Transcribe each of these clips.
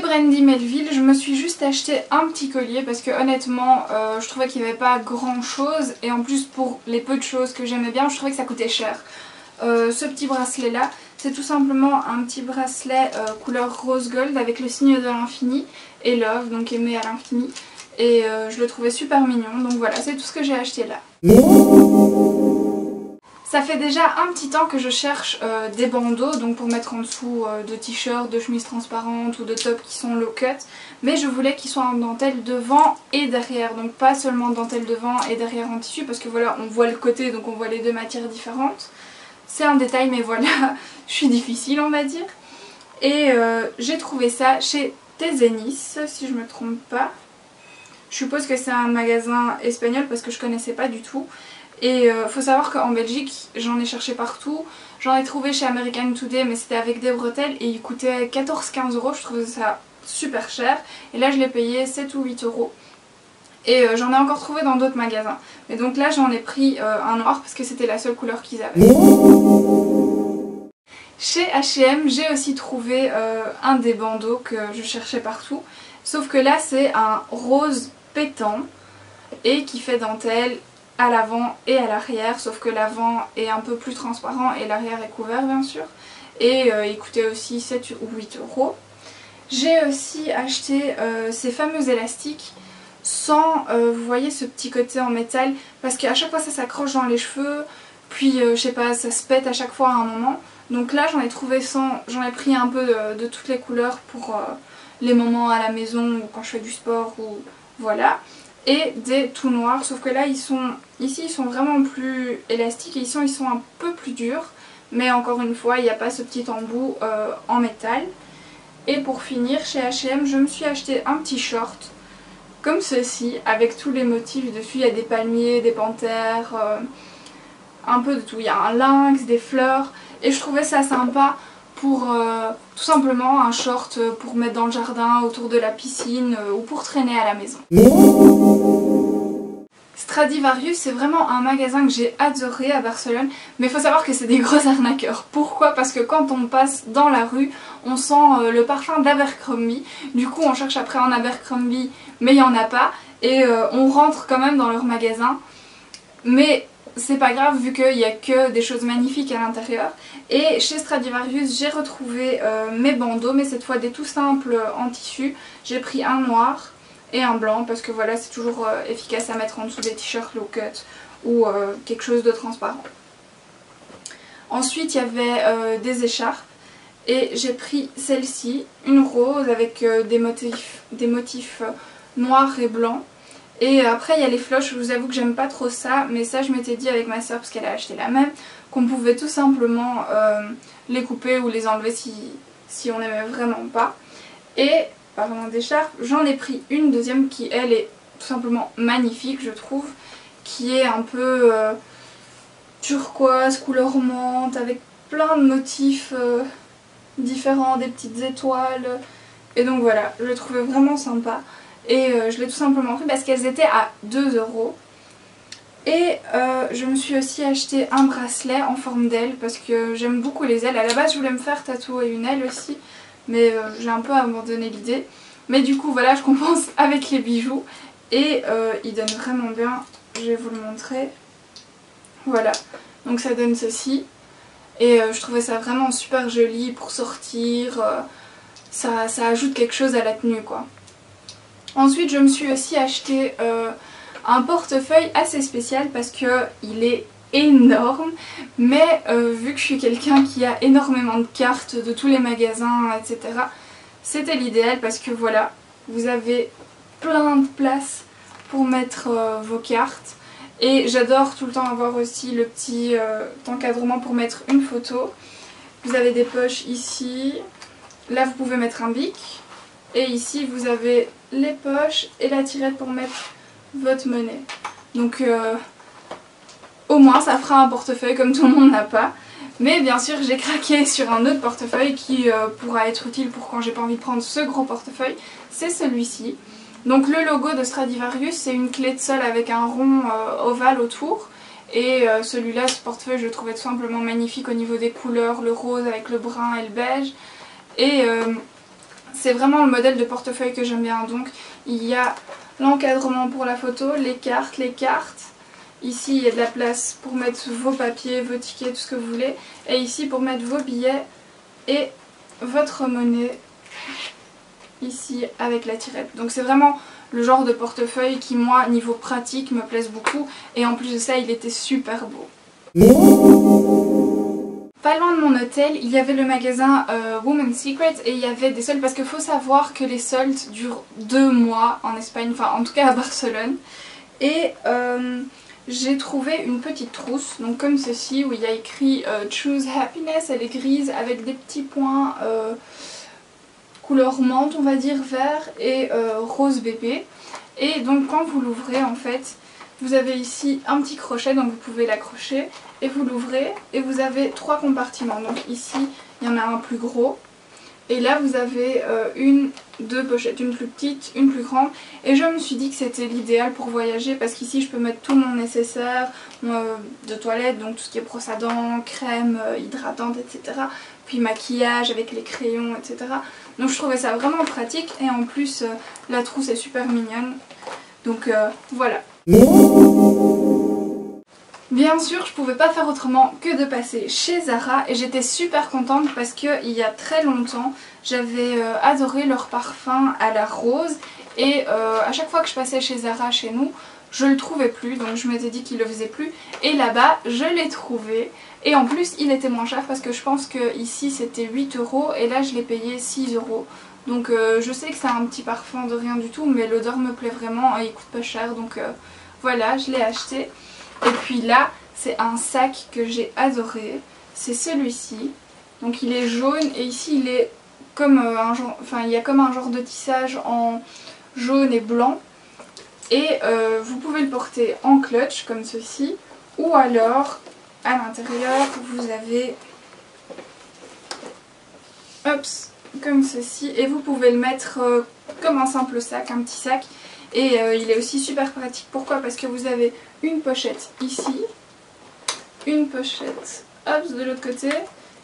Brandy Melville, je me suis juste acheté un petit collier parce que honnêtement je trouvais qu'il n'y avait pas grand chose et en plus pour les peu de choses que j'aimais bien je trouvais que ça coûtait cher. Ce petit bracelet là c'est tout simplement un petit bracelet couleur rose gold avec le signe de l'infini et love, donc aimé à l'infini, et je le trouvais super mignon, donc voilà c'est tout ce que j'ai acheté là. Ça fait déjà un petit temps que je cherche des bandeaux, donc pour mettre en dessous de t-shirts, de chemises transparentes ou de tops qui sont low cut, mais je voulais qu'ils soient en dentelle devant et derrière, donc pas seulement dentelle devant et derrière en tissu, parce que voilà on voit le côté, donc on voit les deux matières différentes. C'est un détail mais voilà, je suis difficile on va dire. Et j'ai trouvé ça chez Tezenis, si je me trompe pas. Je suppose que c'est un magasin espagnol parce que je connaissais pas du tout. Et faut savoir qu'en Belgique j'en ai cherché partout, j'en ai trouvé chez American Today mais c'était avec des bretelles et il coûtait 14-15 €, je trouvais ça super cher. Et là je l'ai payé 7 ou 8 €. Et j'en ai encore trouvé dans d'autres magasins. Mais donc là j'en ai pris un noir parce que c'était la seule couleur qu'ils avaient. Chez H&M j'ai aussi trouvé un des bandeaux que je cherchais partout. Sauf que là c'est un rose pétant et qui fait dentelle à l'avant et à l'arrière, sauf que l'avant est un peu plus transparent et l'arrière est couvert bien sûr. Et il coûtait aussi 7 ou 8 €. J'ai aussi acheté ces fameux élastiques sans, vous voyez ce petit côté en métal, parce qu'à chaque fois ça s'accroche dans les cheveux, puis je sais pas, ça se pète à chaque fois à un moment. Donc là j'en ai trouvé sans, j'en ai pris un peu de toutes les couleurs pour les moments à la maison ou quand je fais du sport ou voilà. Et des tout noirs, sauf que là ici ils sont vraiment plus élastiques et ici ils sont un peu plus durs, mais encore une fois il n'y a pas ce petit embout en métal. Et pour finir chez H&M je me suis acheté un petit short comme ceci avec tous les motifs dessus, il y a des palmiers, des panthères, un peu de tout, il y a un lynx, des fleurs et je trouvais ça sympa pour tout simplement un short pour mettre dans le jardin, autour de la piscine ou pour traîner à la maison. Stradivarius c'est vraiment un magasin que j'ai adoré à Barcelone, mais il faut savoir que c'est des gros arnaqueurs. Pourquoi? Parce que quand on passe dans la rue on sent le parfum d'Abercrombie, du coup on cherche après un Abercrombie mais il n'y en a pas et on rentre quand même dans leur magasin, mais c'est pas grave vu qu'il n'y a que des choses magnifiques à l'intérieur. Et chez Stradivarius j'ai retrouvé mes bandeaux, mais cette fois des tout simples en tissu. J'ai pris un noir et un blanc parce que voilà c'est toujours efficace à mettre en dessous des t-shirts low cut ou quelque chose de transparent. Ensuite il y avait des écharpes et j'ai pris celle-ci, une rose avec des motifs noirs et blancs. Et après il y a les floches, je vous avoue que j'aime pas trop ça, mais ça je m'étais dit avec ma soeur parce qu'elle a acheté la même, qu'on pouvait tout simplement les couper ou les enlever si on n'aimait vraiment pas. Et parlant d'écharpe, j'en ai pris une deuxième qui elle est tout simplement magnifique je trouve, qui est un peu turquoise, couleur menthe, avec plein de motifs différents, des petites étoiles, et donc voilà, je l'ai trouvais vraiment sympa. Et je l'ai tout simplement pris parce qu'elles étaient à 2 €. Et je me suis aussi acheté un bracelet en forme d'aile parce que j'aime beaucoup les ailes. À la base je voulais me faire tatouer une aile aussi, mais j'ai un peu abandonné l'idée. Mais du coup voilà, je compense avec les bijoux et ils donnent vraiment bien. Je vais vous le montrer. Voilà, donc ça donne ceci. Et je trouvais ça vraiment super joli pour sortir. Ça ajoute quelque chose à la tenue quoi. Ensuite je me suis aussi acheté un portefeuille assez spécial parce que il est énorme, mais vu que je suis quelqu'un qui a énormément de cartes de tous les magasins etc, c'était l'idéal parce que voilà, vous avez plein de place pour mettre vos cartes. Et j'adore tout le temps avoir aussi le petit encadrement pour mettre une photo. Vous avez des poches ici, là vous pouvez mettre un bic. Et ici vous avez les poches et la tirette pour mettre votre monnaie. Donc au moins ça fera un portefeuille comme tout le monde n'a pas. Mais bien sûr j'ai craqué sur un autre portefeuille qui pourra être utile pour quand j'ai pas envie de prendre ce gros portefeuille. C'est celui-ci. Donc le logo de Stradivarius c'est une clé de sol avec un rond ovale autour. Et celui-là, ce portefeuille je le trouvais tout simplement magnifique au niveau des couleurs, le rose avec le brun et le beige. Et C'est vraiment le modèle de portefeuille que j'aime bien. Donc il y a l'encadrement pour la photo, les cartes. Ici il y a de la place pour mettre vos papiers, vos tickets, tout ce que vous voulez. Et ici pour mettre vos billets et votre monnaie. Ici avec la tirette. Donc c'est vraiment le genre de portefeuille qui moi niveau pratique me plaise beaucoup. Et en plus de ça il était super beau. Pas loin de mon hôtel, il y avait le magasin Women's Secret et il y avait des soldes parce qu'il faut savoir que les soldes durent 2 mois en Espagne, enfin en tout cas à Barcelone. Et j'ai trouvé une petite trousse, donc comme ceci, où il y a écrit Choose Happiness, elle est grise avec des petits points couleur menthe on va dire, vert et rose bébé. Et donc quand vous l'ouvrez en fait, vous avez ici un petit crochet, donc vous pouvez l'accrocher et vous l'ouvrez et vous avez 3 compartiments. Donc ici il y en a un plus gros et là vous avez deux pochettes, une plus petite, une plus grande. Et je me suis dit que c'était l'idéal pour voyager parce qu'ici je peux mettre tout mon nécessaire de toilette, donc tout ce qui est brosse à dents, crème hydratante, etc. Puis maquillage avec les crayons, etc. Donc je trouvais ça vraiment pratique et en plus la trousse est super mignonne. Donc voilà. Bien sûr, je pouvais pas faire autrement que de passer chez Zara et j'étais super contente parce que il y a très longtemps, j'avais adoré leur parfum à la rose et à chaque fois que je passais chez Zara chez nous, je le trouvais plus, donc je m'étais dit qu'il le faisait plus et là-bas, je l'ai trouvé et en plus, il était moins cher parce que je pense que ici c'était 8 € et là je l'ai payé 6 €. Donc je sais que c'est un petit parfum de rien du tout mais l'odeur me plaît vraiment et il coûte pas cher donc voilà, je l'ai acheté. Et puis là, c'est un sac que j'ai adoré, c'est celui-ci. Donc il est jaune et ici il est comme un genre, enfin il y a comme un genre de tissage en jaune et blanc. Et vous pouvez le porter en clutch comme ceci, ou alors à l'intérieur vous avez, hops, comme ceci, et vous pouvez le mettre comme un simple sac, un petit sac. Et il est aussi super pratique. Pourquoi? Parce que vous avez une pochette ici, une pochette hop, de l'autre côté,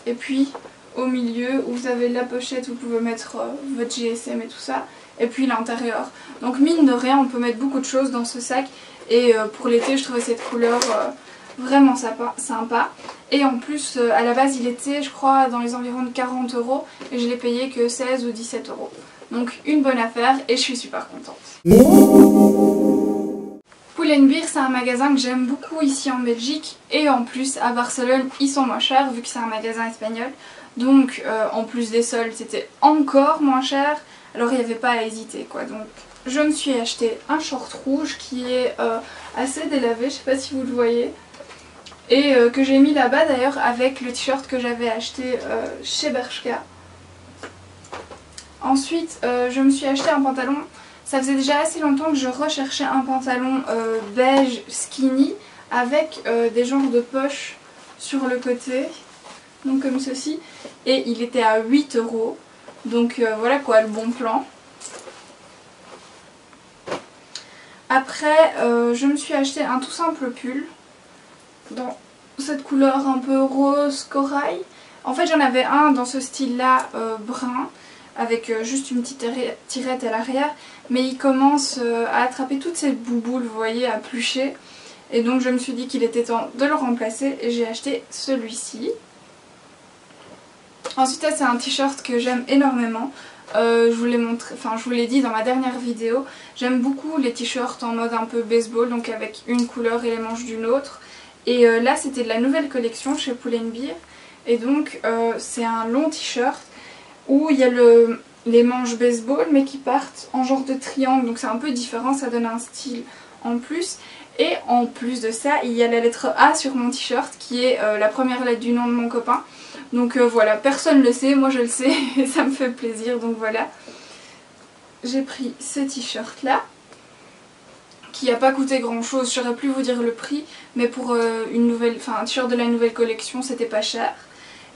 et puis au milieu où vous avez la pochette où vous pouvez mettre votre GSM et tout ça, et puis l'intérieur. Donc mine de rien, on peut mettre beaucoup de choses dans ce sac. Et pour l'été, je trouvais cette couleur vraiment sympa. Et en plus, à la base, il était, je crois, dans les environs de 40 € et je l'ai payé que 16 ou 17 €. Donc une bonne affaire et je suis super contente. Pull&Bear, c'est un magasin que j'aime beaucoup ici en Belgique et en plus à Barcelone ils sont moins chers vu que c'est un magasin espagnol. Donc en plus des soldes c'était encore moins cher, alors il n'y avait pas à hésiter quoi. Donc je me suis acheté un short rouge qui est assez délavé, je sais pas si vous le voyez. Et que j'ai mis là-bas d'ailleurs avec le t-shirt que j'avais acheté chez Bershka. Ensuite, je me suis acheté un pantalon. Ça faisait déjà assez longtemps que je recherchais un pantalon beige skinny avec des genres de poches sur le côté. Donc comme ceci. Et il était à 8 €. Donc voilà quoi, le bon plan. Après, je me suis acheté un tout simple pull. Dans cette couleur un peu rose corail. En fait j'en avais un dans ce style là brun avec juste une petite tirette à l'arrière, mais il commence à attraper toutes ces bouboules, vous voyez, à plucher, et donc je me suis dit qu'il était temps de le remplacer et j'ai acheté celui-ci. Ensuite c'est un t-shirt que j'aime énormément. Je vous l'ai dit dans ma dernière vidéo, j'aime beaucoup les t-shirts en mode un peu baseball, donc avec une couleur et les manches d'une autre. Et là c'était de la nouvelle collection chez Pull&Bear. Et donc c'est un long t-shirt où il y a les manches baseball mais qui partent en genre de triangle. Donc c'est un peu différent, ça donne un style en plus. Et en plus de ça, il y a la lettre A sur mon t-shirt qui est la première lettre du nom de mon copain. Donc voilà, personne ne le sait, moi je le sais et ça me fait plaisir. Donc voilà, j'ai pris ce t-shirt là qui n'a pas coûté grand chose, je saurais plus vous dire le prix, mais pour un t-shirt de la nouvelle collection c'était pas cher.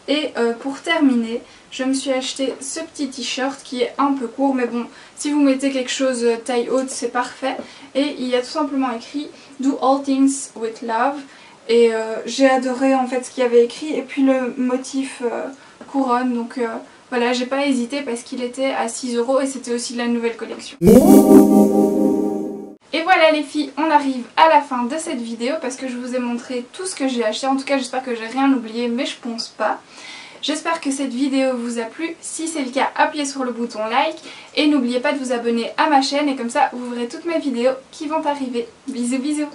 Et pour terminer, je me suis acheté ce petit t-shirt qui est un peu court, mais bon, si vous mettez quelque chose taille haute c'est parfait. Et il y a tout simplement écrit Do all things with love. Et j'ai adoré en fait ce qu'il y avait écrit et puis le motif couronne, donc Voilà, j'ai pas hésité parce qu'il était à 6 € et c'était aussi de la nouvelle collection. Et voilà les filles, on arrive à la fin de cette vidéo parce que je vous ai montré tout ce que j'ai acheté. En tout cas, j'espère que j'ai rien oublié, mais je pense pas. J'espère que cette vidéo vous a plu. Si c'est le cas, appuyez sur le bouton like et n'oubliez pas de vous abonner à ma chaîne et comme ça vous verrez toutes mes vidéos qui vont arriver. Bisous bisous.